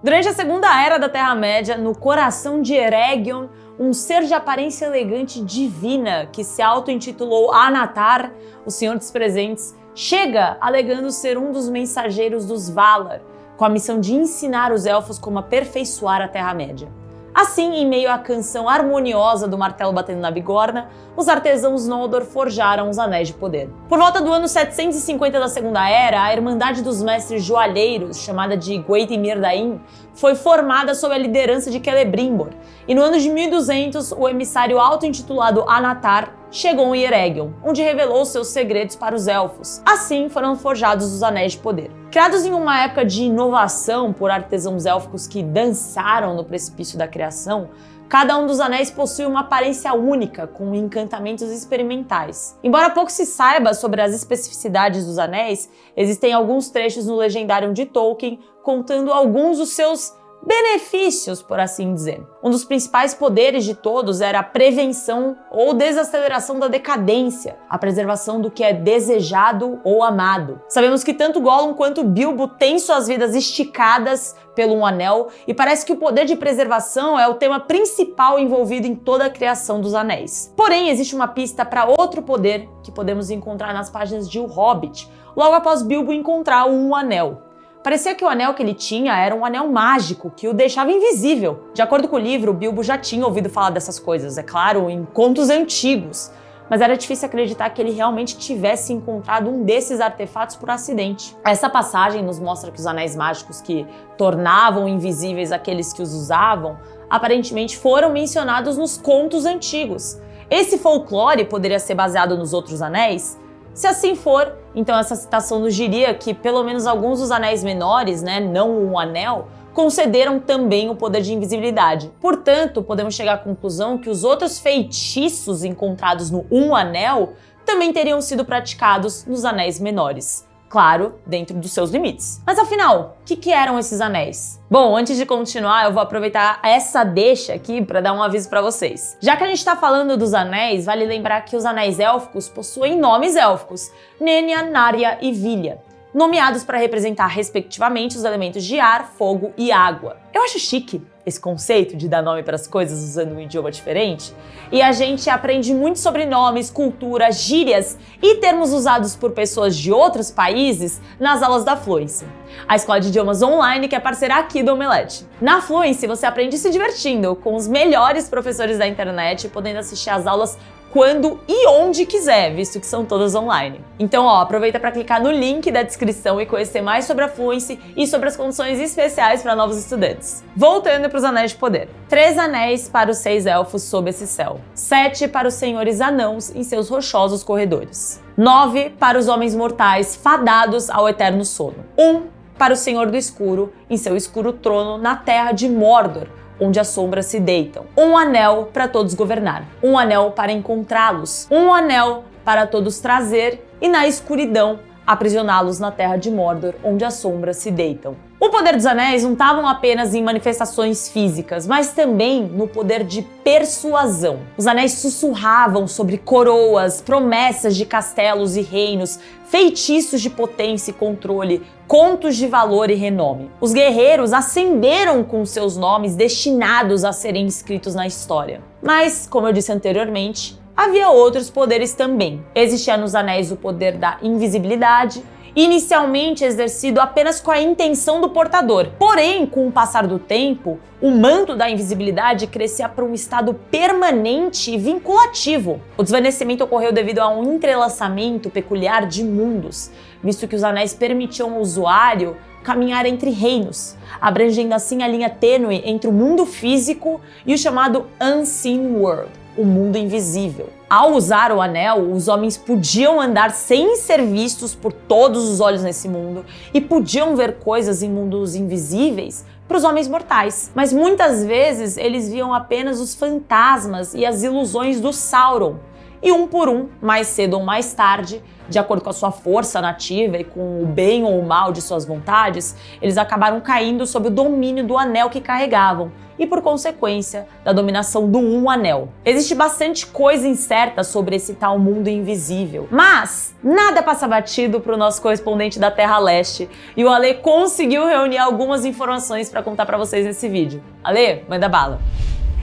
Durante a Segunda Era da Terra-média, no coração de Eregion, um ser de aparência elegante divina que se auto-intitulou Anatar, o Senhor dos Presentes, chega alegando ser um dos mensageiros dos Valar, com a missão de ensinar os elfos como aperfeiçoar a Terra-média. Assim, em meio à canção harmoniosa do martelo batendo na bigorna, os artesãos Noldor forjaram os Anéis de Poder. Por volta do ano 750 da Segunda Era, a Irmandade dos Mestres Joalheiros, chamada de Gwaith Mirdain, foi formada sob a liderança de Celebrimbor, e no ano de 1200, o emissário auto-intitulado Anatar chegou em Eregion, onde revelou seus segredos para os elfos. Assim foram forjados os Anéis de Poder. Criados em uma época de inovação por artesãos élficos que dançaram no precipício da criação, cada um dos anéis possui uma aparência única, com encantamentos experimentais. Embora pouco se saiba sobre as especificidades dos anéis, existem alguns trechos no Legendarium de Tolkien contando alguns dos seus benefícios, por assim dizer. Um dos principais poderes de todos era a prevenção ou desaceleração da decadência, a preservação do que é desejado ou amado. Sabemos que tanto Gollum quanto Bilbo têm suas vidas esticadas pelo um anel, e parece que o poder de preservação é o tema principal envolvido em toda a criação dos anéis. Porém, existe uma pista para outro poder que podemos encontrar nas páginas de O Hobbit, logo após Bilbo encontrar um anel. Parecia que o anel que ele tinha era um anel mágico, que o deixava invisível. De acordo com o livro, Bilbo já tinha ouvido falar dessas coisas, é claro, em contos antigos, mas era difícil acreditar que ele realmente tivesse encontrado um desses artefatos por acidente. Essa passagem nos mostra que os anéis mágicos que tornavam invisíveis aqueles que os usavam, aparentemente foram mencionados nos contos antigos. Esse folclore poderia ser baseado nos outros anéis? Se assim for, então essa citação nos diria que pelo menos alguns dos anéis menores, não um anel, concederam também o poder de invisibilidade. Portanto, podemos chegar à conclusão que os outros feitiços encontrados no Um Anel também teriam sido praticados nos anéis menores. Claro, dentro dos seus limites. Mas afinal, o que eram esses anéis? Bom, antes de continuar, eu vou aproveitar essa deixa aqui para dar um aviso para vocês. Já que a gente está falando dos anéis, vale lembrar que os anéis élficos possuem nomes élficos: Nenya, Narya e Vilya, nomeados para representar respectivamente os elementos de ar, fogo e água. Eu acho chique esse conceito de dar nome para as coisas usando um idioma diferente, e a gente aprende muito sobre nomes, cultura, gírias e termos usados por pessoas de outros países nas aulas da Fluency, a escola de idiomas online que é parceira aqui do Omelete. Na Fluency você aprende se divertindo com os melhores professores da internet, podendo assistir às aulas quando e onde quiser, visto que são todas online. Então, aproveita para clicar no link da descrição e conhecer mais sobre a Fluency e sobre as condições especiais para novos estudantes. Voltando para os Anéis de Poder. 3 anéis para os 6 elfos sob esse céu. 7 para os senhores anãos em seus rochosos corredores. 9 para os homens mortais fadados ao eterno sono. 1 para o Senhor do Escuro em seu escuro trono na terra de Mordor, onde as sombras se deitam. 1 anel para todos governar. 1 anel para encontrá-los. 1 anel para todos trazer e na escuridão aprisioná-los na terra de Mordor, onde as sombras se deitam. O poder dos anéis não estavam apenas em manifestações físicas, mas também no poder de persuasão. Os anéis sussurravam sobre coroas, promessas de castelos e reinos, feitiços de potência e controle, contos de valor e renome. Os guerreiros ascenderam com seus nomes destinados a serem escritos na história. Mas, como eu disse anteriormente, havia outros poderes também. Existia nos anéis o poder da invisibilidade, inicialmente exercido apenas com a intenção do portador. Porém, com o passar do tempo, o manto da invisibilidade crescia para um estado permanente e vinculativo. O desvanecimento ocorreu devido a um entrelaçamento peculiar de mundos, visto que os anéis permitiam ao usuário caminhar entre reinos, abrangendo assim a linha tênue entre o mundo físico e o chamado Unseen World, o mundo invisível. Ao usar o anel, os homens podiam andar sem ser vistos por todos os olhos nesse mundo e podiam ver coisas em mundos invisíveis para os homens mortais. Mas muitas vezes eles viam apenas os fantasmas e as ilusões do Sauron, e um por um, mais cedo ou mais tarde, de acordo com a sua força nativa e com o bem ou o mal de suas vontades, eles acabaram caindo sob o domínio do anel que carregavam e, por consequência, da dominação do Um Anel. Existe bastante coisa incerta sobre esse tal mundo invisível, mas nada passa batido para o nosso correspondente da Terra Leste e o Ale conseguiu reunir algumas informações para contar para vocês nesse vídeo. Ale, manda bala!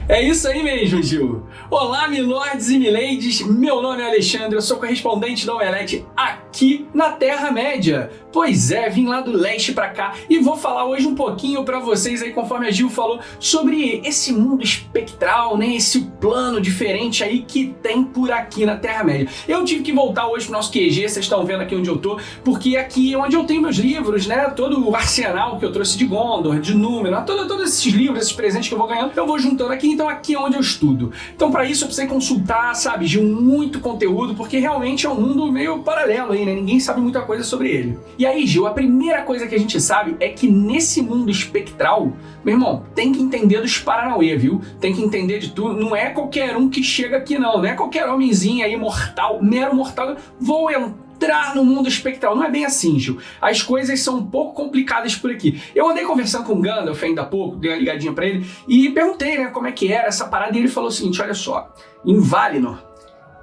É isso aí mesmo, Gil. Olá, milords e miladies, meu nome é Alexandre, eu sou correspondente da Omelete aqui na Terra-média. Pois é, vim lá do leste pra cá e vou falar hoje um pouquinho pra vocês aí, conforme a Gil falou, sobre esse mundo espectral, né, esse plano diferente aí que tem por aqui na Terra-média. Eu tive que voltar hoje pro nosso QG, vocês estão vendo aqui onde eu tô, porque aqui é onde eu tenho meus livros, né, todo o arsenal que eu trouxe de Gondor, de Númenor, todos esses livros, esses presentes que eu vou ganhando, eu vou juntando aqui, então aqui é onde eu estudo. Então pra isso eu precisei consultar, sabe, Gil, muito conteúdo, porque realmente é um mundo meio paralelo aí, né, ninguém sabe muita coisa sobre ele. E aí, Gil, a primeira coisa que a gente sabe é que nesse mundo espectral, meu irmão, tem que entender dos Paranauê, viu? Tem que entender de tudo. Não é qualquer um que chega aqui, não. Não é qualquer homenzinho aí mortal, mero mortal. Vou entrar no mundo espectral. Não é bem assim, Gil. As coisas são um pouco complicadas por aqui. Eu andei conversando com o Gandalf ainda há pouco, dei uma ligadinha pra ele, e perguntei, né, como é que era essa parada, e ele falou o seguinte, olha só, em Valinor,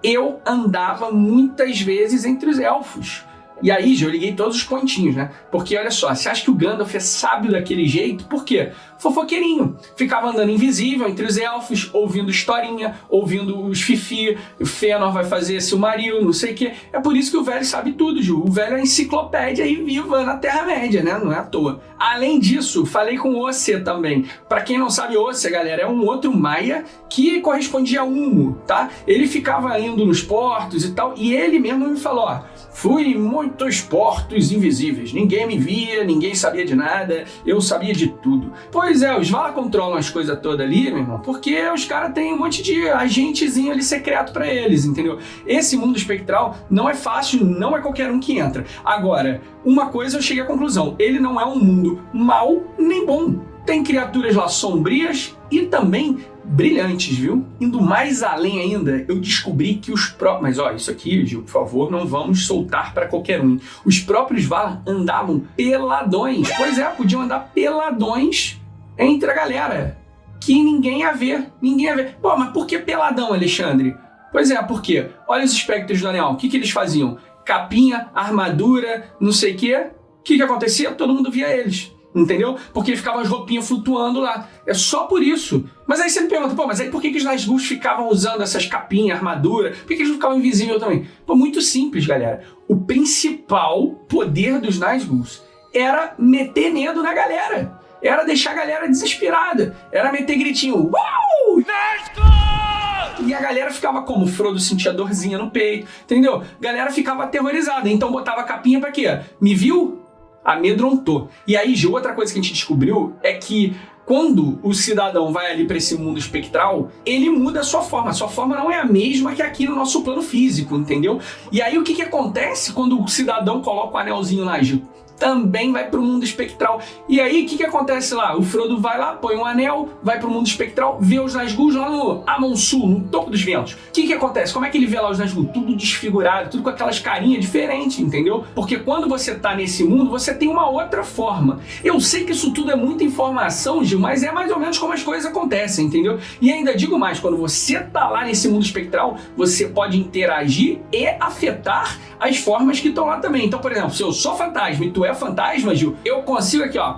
eu andava muitas vezes entre os elfos. E aí, Gil, eu liguei todos os pontinhos, né? Porque, olha só, você acha que o Gandalf é sábio daquele jeito? Por quê? Fofoqueirinho. Ficava andando invisível entre os elfos, ouvindo historinha, ouvindo os fifi, o Fëanor vai fazer Silmaril, não sei o quê. É por isso que o velho sabe tudo, Gil. O velho é a enciclopédia aí viva na Terra-média, né? Não é à toa. Além disso, falei com o Ossë também. Pra quem não sabe, Ossë, galera, é um outro maia que correspondia a Ulmo, tá? Ele ficava indo nos portos e tal, e ele mesmo me falou, ó, fui em muitos portos invisíveis, ninguém me via, ninguém sabia de nada, eu sabia de tudo. Pois é, os Valar controlam as coisas todas ali, meu irmão, porque os caras têm um monte de agentezinho ali secreto pra eles, entendeu? Esse mundo espectral não é fácil, não é qualquer um que entra. Agora, uma coisa eu cheguei à conclusão, ele não é um mundo mau nem bom. Tem criaturas lá sombrias e também brilhantes, viu? Indo mais além ainda, eu descobri que os próprios... Mas ó, isso aqui, Gil, por favor, não vamos soltar pra qualquer um. Os próprios Valar andavam peladões. Pois é, podiam andar peladões entre a galera. Que ninguém ia ver, ninguém ia ver. Pô, mas por que peladão, Alexandre? Pois é, por quê? Olha os espectros do anel, o que eles faziam? Capinha, armadura, não sei o quê. O que acontecia? Todo mundo via eles. Entendeu? Porque ficavam as roupinhas flutuando lá. É só por isso. Mas aí você me pergunta, pô, mas aí por que os Nazgûl ficavam usando essas capinhas, armadura? Por que eles não ficavam invisíveis também? Pô, muito simples, galera. O principal poder dos Nazgûl era meter medo na galera. Era deixar a galera desesperada. Era meter gritinho, uau! Nazgûl! E a galera ficava como? Frodo sentia dorzinha no peito, entendeu? A galera ficava aterrorizada. Então botava a capinha pra quê? Me viu? Amedrontou. E aí, Gil, outra coisa que a gente descobriu é que quando o cidadão vai ali para esse mundo espectral, ele muda a sua forma. A sua forma não é a mesma que aqui no nosso plano físico, entendeu? E aí, o que acontece quando o cidadão coloca o anelzinho lá, Gil? Também vai pro mundo espectral. E aí, o que acontece lá? O Frodo vai lá, põe um anel, vai pro mundo espectral, vê os Nazgûl lá no Amon Sul, no topo dos ventos. O que acontece? Como é que ele vê lá os Nazgûl? Tudo desfigurado, tudo com aquelas carinhas diferentes, entendeu? Porque quando você tá nesse mundo, você tem uma outra forma. Eu sei que isso tudo é muita informação, Gil, mas é mais ou menos como as coisas acontecem, entendeu? E ainda digo mais, quando você tá lá nesse mundo espectral, você pode interagir e afetar as formas que estão lá também. Então, por exemplo, se eu sou fantasma e tu é fantasma, Gil, eu consigo aqui, ó,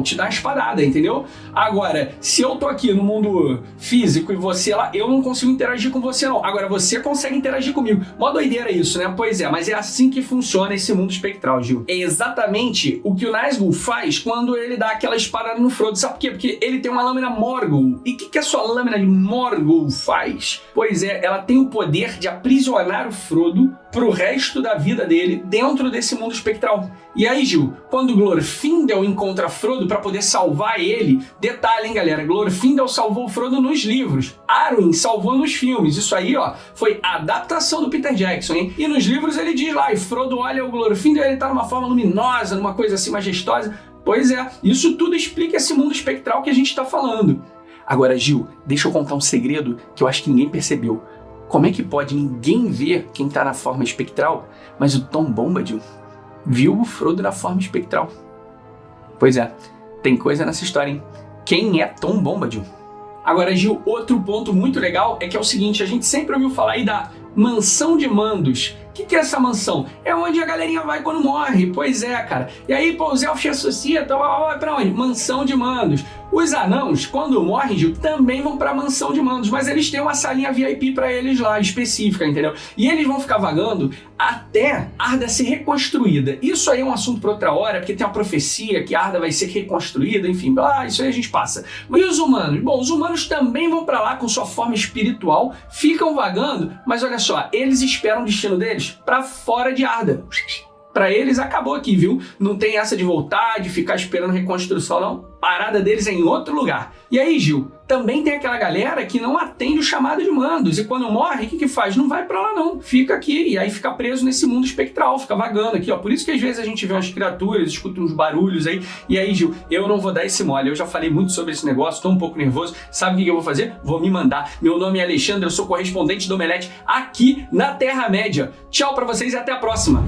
te dar uma espadada, entendeu? Agora, se eu tô aqui no mundo físico e você lá, eu não consigo interagir com você, não. Agora, você consegue interagir comigo. Mó doideira isso, né? Pois é, mas é assim que funciona esse mundo espectral, Gil. É exatamente o que o Nazgûl faz quando ele dá aquela espadada no Frodo. Sabe por quê? Porque ele tem uma lâmina Morgul. E o que a sua lâmina de Morgul faz? Pois é, ela tem o poder de aprisionar o Frodo pro resto da vida dele dentro desse mundo espectral. E aí, Gil, quando Glorfindel encontra Frodo para poder salvar ele, detalhe, hein, galera, Glorfindel salvou o Frodo nos livros, Arwen salvou nos filmes. Isso aí, ó, foi a adaptação do Peter Jackson, hein? E nos livros ele diz lá, e Frodo olha o Glorfindel, ele tá numa forma luminosa, numa coisa assim majestosa. Pois é, isso tudo explica esse mundo espectral que a gente tá falando. Agora, Gil, deixa eu contar um segredo que eu acho que ninguém percebeu. Como é que pode ninguém ver quem tá na forma espectral, mas o Tom Bombadil viu o Frodo na forma espectral? Pois é, tem coisa nessa história, hein? Quem é Tom Bombadil? Agora, Gil, outro ponto muito legal é que é o seguinte, a gente sempre ouviu falar aí da Mansão de Mandos. O que é essa mansão? É onde a galerinha vai quando morre. Pois é, cara. E aí, pô, os elfos associam, vai pra onde? Mansão de Mandos. Os anãos, quando morrem, Gil, também vão pra Mansão de Mandos, mas eles têm uma salinha VIP pra eles lá, específica, entendeu? E eles vão ficar vagando até Arda ser reconstruída. Isso aí é um assunto pra outra hora, porque tem uma profecia que Arda vai ser reconstruída, enfim, isso aí a gente passa. Mas e os humanos? Bom, os humanos também vão pra lá com sua forma espiritual, ficam vagando, mas olha só, eles esperam o destino deles pra fora de Arda. Pra eles acabou aqui, viu? Não tem essa de voltar, de ficar esperando reconstrução, não. Parada deles é em outro lugar. E aí, Gil, também tem aquela galera que não atende o chamado de Mandos. E quando morre, o que faz? Não vai pra lá, não. Fica aqui. E aí fica preso nesse mundo espectral, fica vagando aqui, ó. Por isso que às vezes a gente vê umas criaturas, escuta uns barulhos aí. E aí, Gil, eu não vou dar esse mole. Eu já falei muito sobre esse negócio, tô um pouco nervoso. Sabe o que eu vou fazer? Vou me mandar. Meu nome é Alexandre, eu sou correspondente do Omelete aqui na Terra-média. Tchau pra vocês e até a próxima.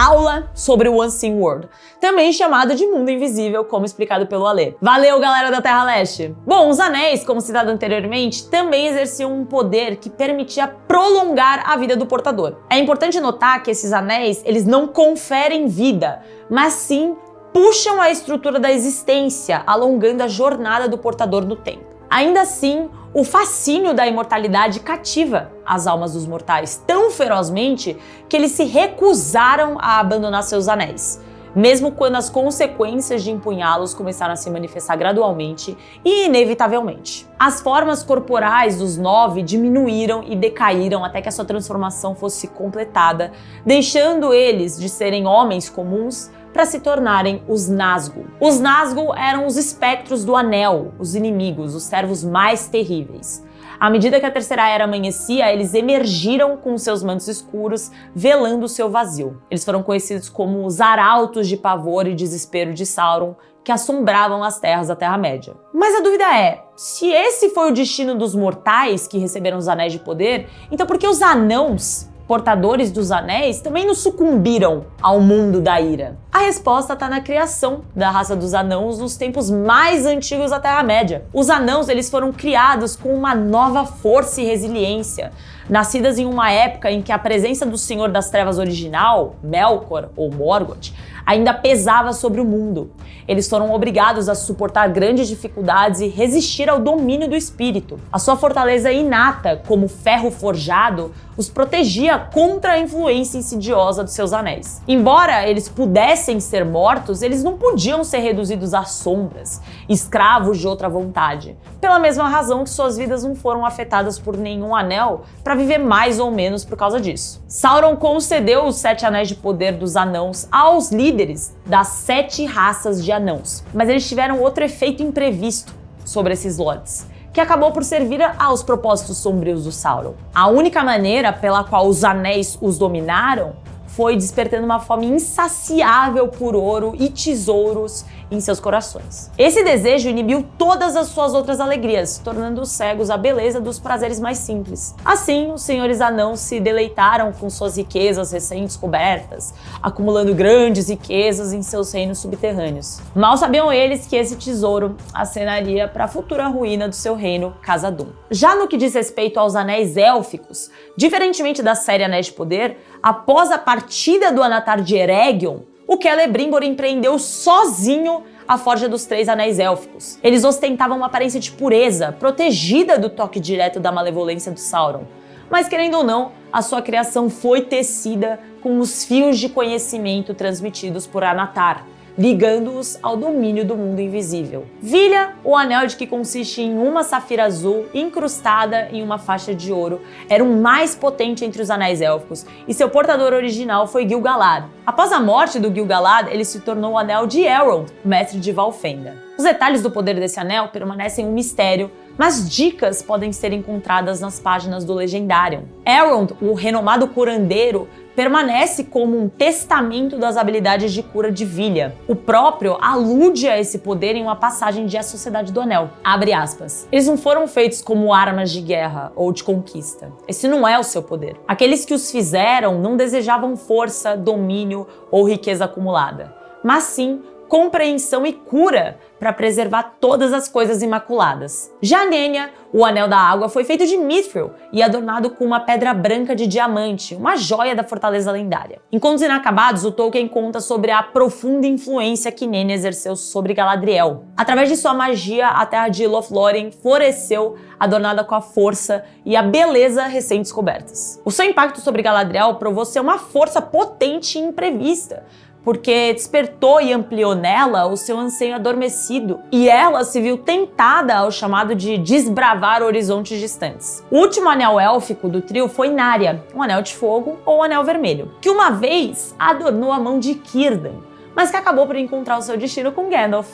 Aula sobre o Unseen World, também chamado de mundo invisível, como explicado pelo Alê. Valeu, galera da Terra-leste! Bom, os anéis, como citado anteriormente, também exerciam um poder que permitia prolongar a vida do portador. É importante notar que esses anéis, eles não conferem vida, mas sim puxam a estrutura da existência, alongando a jornada do portador no tempo. Ainda assim, o fascínio da imortalidade cativa as almas dos mortais tão ferozmente que eles se recusaram a abandonar seus anéis, mesmo quando as consequências de empunhá-los começaram a se manifestar gradualmente e inevitavelmente. As formas corporais dos 9 diminuíram e decaíram até que a sua transformação fosse completada, deixando eles de serem homens comuns para se tornarem os Nazgûl. Os Nazgûl eram os espectros do Anel, os inimigos, os servos mais terríveis. À medida que a Terceira Era amanhecia, eles emergiram com seus mantos escuros, velando o seu vazio. Eles foram conhecidos como os arautos de pavor e desespero de Sauron, que assombravam as terras da Terra-média. Mas a dúvida é, se esse foi o destino dos mortais que receberam os Anéis de Poder, então por que os anãos, portadores dos anéis, também não sucumbiram ao mundo da ira? A resposta está na criação da raça dos anãos nos tempos mais antigos da Terra-média. Os anãos, eles foram criados com uma nova força e resiliência, nascidas em uma época em que a presença do Senhor das Trevas original, Melkor ou Morgoth, ainda pesava sobre o mundo. Eles foram obrigados a suportar grandes dificuldades e resistir ao domínio do espírito. A sua fortaleza inata, como ferro forjado, os protegia contra a influência insidiosa dos seus anéis. Embora eles pudessem ser mortos, eles não podiam ser reduzidos a sombras, escravos de outra vontade. Pela mesma razão que suas vidas não foram afetadas por nenhum anel para viver mais ou menos por causa disso. Sauron concedeu os 7 anéis de poder dos anãos aos líderes das 7 raças de anãos, mas eles tiveram outro efeito imprevisto sobre esses lords, que acabou por servir aos propósitos sombrios do Sauron. A única maneira pela qual os anéis os dominaram foi despertando uma fome insaciável por ouro e tesouros em seus corações. Esse desejo inibiu todas as suas outras alegrias, tornando-os cegos à beleza dos prazeres mais simples. Assim, os senhores anãos se deleitaram com suas riquezas recém-descobertas, acumulando grandes riquezas em seus reinos subterrâneos. Mal sabiam eles que esse tesouro acenaria para a futura ruína do seu reino, Khazad-dûm. Já no que diz respeito aos anéis élficos, diferentemente da série Anéis de Poder, após a partida do Anatar de Eregion, o Celebrimbor empreendeu sozinho a forja dos 3 anéis élficos. Eles ostentavam uma aparência de pureza, protegida do toque direto da malevolência do Sauron. Mas, querendo ou não, a sua criação foi tecida com os fios de conhecimento transmitidos por Anatar, ligando-os ao domínio do mundo invisível. Vilha, o anel de que consiste em uma safira azul incrustada em uma faixa de ouro, era o mais potente entre os anéis élficos, e seu portador original foi Gil-galad. Após a morte do Gil-galad, ele se tornou o anel de Elrond, mestre de Valfenda. Os detalhes do poder desse anel permanecem um mistério, mas dicas podem ser encontradas nas páginas do Legendarium. Elrond, o renomado curandeiro, permanece como um testamento das habilidades de cura de Vilha. O próprio alude a esse poder em uma passagem de A Sociedade do Anel. Abre aspas. Eles não foram feitos como armas de guerra ou de conquista. Esse não é o seu poder. Aqueles que os fizeram não desejavam força, domínio ou riqueza acumulada, mas sim compreensão e cura para preservar todas as coisas imaculadas. Já Nenya, o Anel da Água, foi feito de mithril e adornado com uma pedra branca de diamante, uma joia da fortaleza lendária. Em Contos Inacabados, o Tolkien conta sobre a profunda influência que Nenya exerceu sobre Galadriel. Através de sua magia, a terra de Lothlórien floresceu, adornada com a força e a beleza recém-descobertas. O seu impacto sobre Galadriel provou ser uma força potente e imprevista, porque despertou e ampliou nela o seu anseio adormecido, e ela se viu tentada ao chamado de desbravar horizontes distantes. O último anel élfico do trio foi Narya, um anel de fogo ou um anel vermelho, que uma vez adornou a mão de Círdan, mas que acabou por encontrar o seu destino com Gandalf.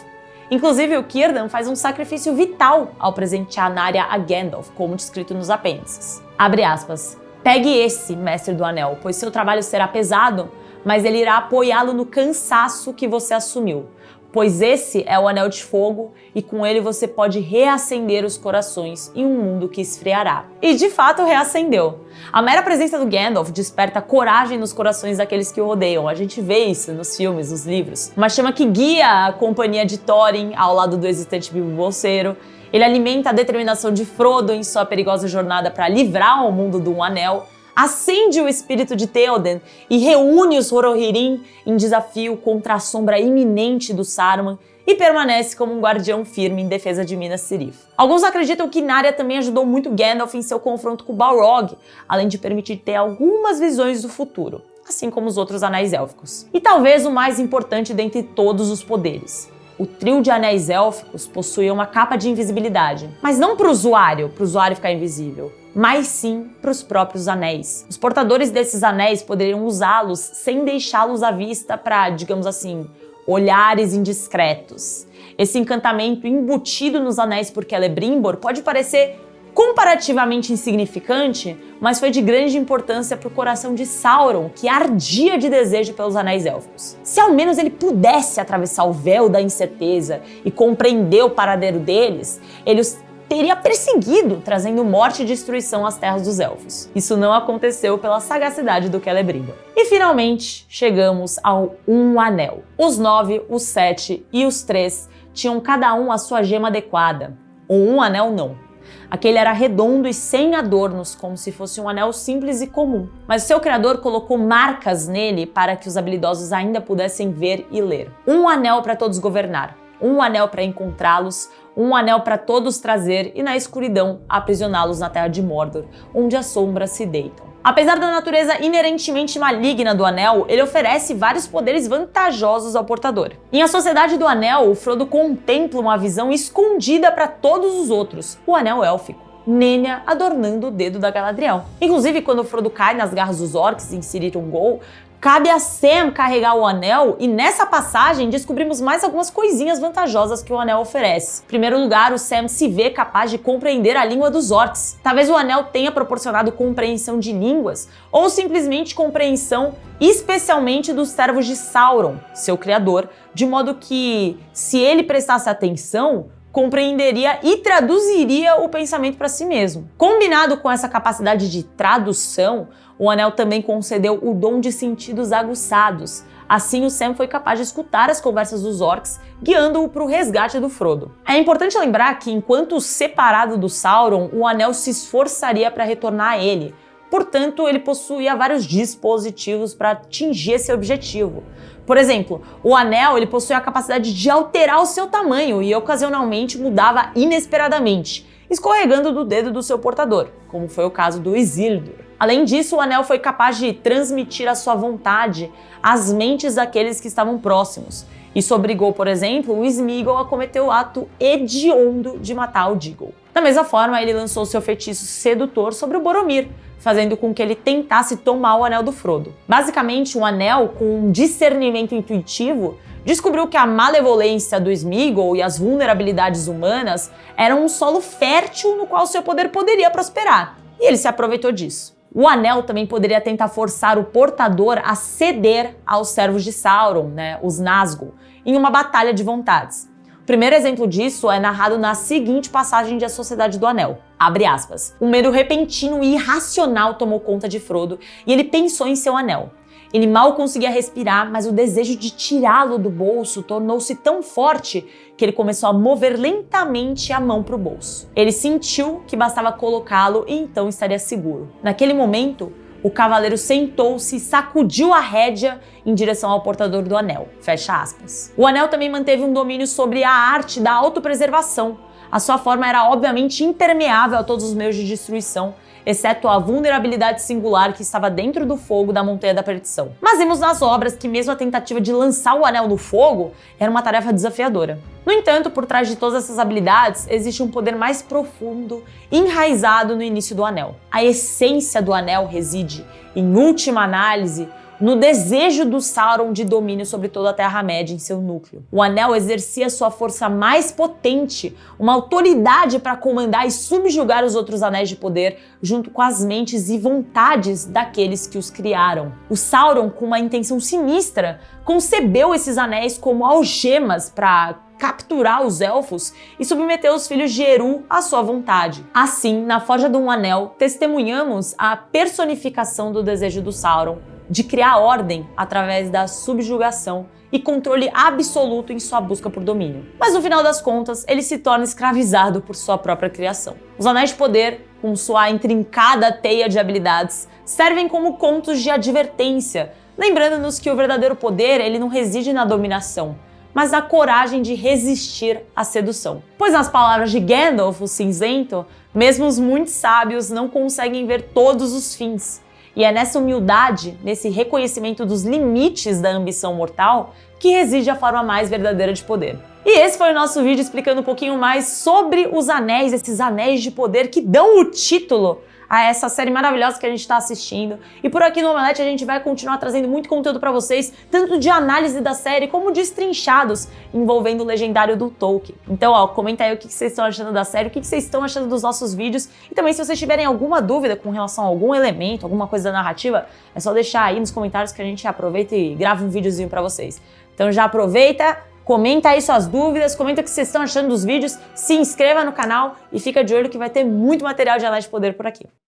Inclusive, o Círdan faz um sacrifício vital ao presentear Narya a Gandalf, como descrito nos apêndices. Abre aspas. Pegue esse, mestre do anel, pois seu trabalho será pesado, mas ele irá apoiá-lo no cansaço que você assumiu, pois esse é o Anel de Fogo e com ele você pode reacender os corações em um mundo que esfriará. E de fato reacendeu. A mera presença do Gandalf desperta coragem nos corações daqueles que o rodeiam. A gente vê isso nos filmes, nos livros. Uma chama que guia a companhia de Thorin ao lado do hesitante Bilbo Bolseiro. Ele alimenta a determinação de Frodo em sua perigosa jornada para livrar o mundo do Anel. Acende o espírito de Théoden e reúne os Rohirrim em desafio contra a sombra iminente do Saruman e permanece como um guardião firme em defesa de Minas Tirith. Alguns acreditam que Narya também ajudou muito Gandalf em seu confronto com Balrog, além de permitir ter algumas visões do futuro, assim como os outros anéis élficos. E talvez o mais importante dentre todos os poderes. O trio de anéis élficos possuía uma capa de invisibilidade, mas não para o usuário ficar invisível, mas sim para os próprios anéis. Os portadores desses anéis poderiam usá-los sem deixá-los à vista para, digamos assim, olhares indiscretos. Esse encantamento embutido nos anéis por Celebrimbor pode parecer comparativamente insignificante, mas foi de grande importância para o coração de Sauron, que ardia de desejo pelos anéis élficos. Se ao menos ele pudesse atravessar o véu da incerteza e compreender o paradeiro deles, ele os teria perseguido, trazendo morte e destruição às terras dos elfos. Isso não aconteceu pela sagacidade do Celebrimbor. E finalmente chegamos ao Um Anel. Os 9, os 7 e os 3 tinham cada um a sua gema adequada. O Um Anel não. Aquele era redondo e sem adornos, como se fosse um anel simples e comum. Mas o seu criador colocou marcas nele para que os habilidosos ainda pudessem ver e ler. Um anel para todos governar, um anel para encontrá-los, um anel para todos trazer e na escuridão aprisioná-los na terra de Mordor, onde as sombras se deitam. Apesar da natureza inerentemente maligna do Anel, ele oferece vários poderes vantajosos ao portador. Em A Sociedade do Anel, o Frodo contempla uma visão escondida para todos os outros, o Anel Élfico. Nenya adornando o dedo da Galadriel. Inclusive, quando o Frodo cai nas garras dos orcs em Cirith Ungol, cabe a Sam carregar o anel e nessa passagem descobrimos mais algumas coisinhas vantajosas que o anel oferece. Em primeiro lugar, o Sam se vê capaz de compreender a língua dos orcs. Talvez o anel tenha proporcionado compreensão de línguas ou simplesmente compreensão, especialmente dos servos de Sauron, seu criador, de modo que, se ele prestasse atenção, compreenderia e traduziria o pensamento para si mesmo. Combinado com essa capacidade de tradução, o anel também concedeu o dom de sentidos aguçados. Assim, o Sam foi capaz de escutar as conversas dos orcs, guiando-o para o resgate do Frodo. É importante lembrar que, enquanto separado do Sauron, o anel se esforçaria para retornar a ele. Portanto, ele possuía vários dispositivos para atingir esse objetivo. Por exemplo, o anel ele possuía a capacidade de alterar o seu tamanho e ocasionalmente mudava inesperadamente, escorregando do dedo do seu portador, como foi o caso do Isildur. Além disso, o anel foi capaz de transmitir a sua vontade às mentes daqueles que estavam próximos. Isso obrigou, por exemplo, o Sméagol a cometer o ato hediondo de matar o Déagol. Da mesma forma, ele lançou seu feitiço sedutor sobre o Boromir, fazendo com que ele tentasse tomar o anel do Frodo. Basicamente, um anel com um discernimento intuitivo descobriu que a malevolência do Sméagol e as vulnerabilidades humanas eram um solo fértil no qual seu poder poderia prosperar, e ele se aproveitou disso. O Anel também poderia tentar forçar o portador a ceder aos servos de Sauron, os Nazgûl, em uma batalha de vontades. O primeiro exemplo disso é narrado na seguinte passagem de A Sociedade do Anel. Abre aspas. Um medo repentino e irracional tomou conta de Frodo e ele pensou em seu anel. Ele mal conseguia respirar, mas o desejo de tirá-lo do bolso tornou-se tão forte que ele começou a mover lentamente a mão para o bolso. Ele sentiu que bastava colocá-lo e então estaria seguro. Naquele momento, o cavaleiro sentou-se e sacudiu a rédea em direção ao portador do anel. Fecha aspas. O anel também manteve um domínio sobre a arte da autopreservação. A sua forma era obviamente impermeável a todos os meios de destruição, exceto a vulnerabilidade singular que estava dentro do fogo da Montanha da Perdição. Mas vimos nas obras que mesmo a tentativa de lançar o anel no fogo era uma tarefa desafiadora. No entanto, por trás de todas essas habilidades, existe um poder mais profundo, enraizado no início do anel. A essência do anel reside, em última análise, no desejo do Sauron de domínio sobre toda a Terra-média em seu núcleo. O Anel exercia sua força mais potente, uma autoridade para comandar e subjugar os outros anéis de poder, junto com as mentes e vontades daqueles que os criaram. O Sauron, com uma intenção sinistra, concebeu esses anéis como algemas para capturar os elfos e submeter os filhos de Eru à sua vontade. Assim, na Forja de um Anel, testemunhamos a personificação do desejo do Sauron de criar ordem através da subjugação e controle absoluto em sua busca por domínio. Mas no final das contas, ele se torna escravizado por sua própria criação. Os Anéis de Poder, com sua intrincada teia de habilidades, servem como contos de advertência, lembrando-nos que o verdadeiro poder ele não reside na dominação, mas na coragem de resistir à sedução. Pois nas palavras de Gandalf, o Cinzento, mesmo os muito sábios não conseguem ver todos os fins. E é nessa humildade, nesse reconhecimento dos limites da ambição mortal, que reside a forma mais verdadeira de poder. E esse foi o nosso vídeo explicando um pouquinho mais sobre os anéis, esses anéis de poder que dão o título a essa série maravilhosa que a gente está assistindo. E por aqui no Omelete a gente vai continuar trazendo muito conteúdo para vocês, tanto de análise da série como de destrinchados envolvendo o legendário do Tolkien. Então, comenta aí o que vocês estão achando da série, o que vocês estão achando dos nossos vídeos. E também, se vocês tiverem alguma dúvida com relação a algum elemento, alguma coisa da narrativa, é só deixar aí nos comentários que a gente aproveita e grava um videozinho para vocês. Então já aproveita, comenta aí suas dúvidas, comenta o que vocês estão achando dos vídeos, se inscreva no canal e fica de olho que vai ter muito material de Anéis de Poder por aqui.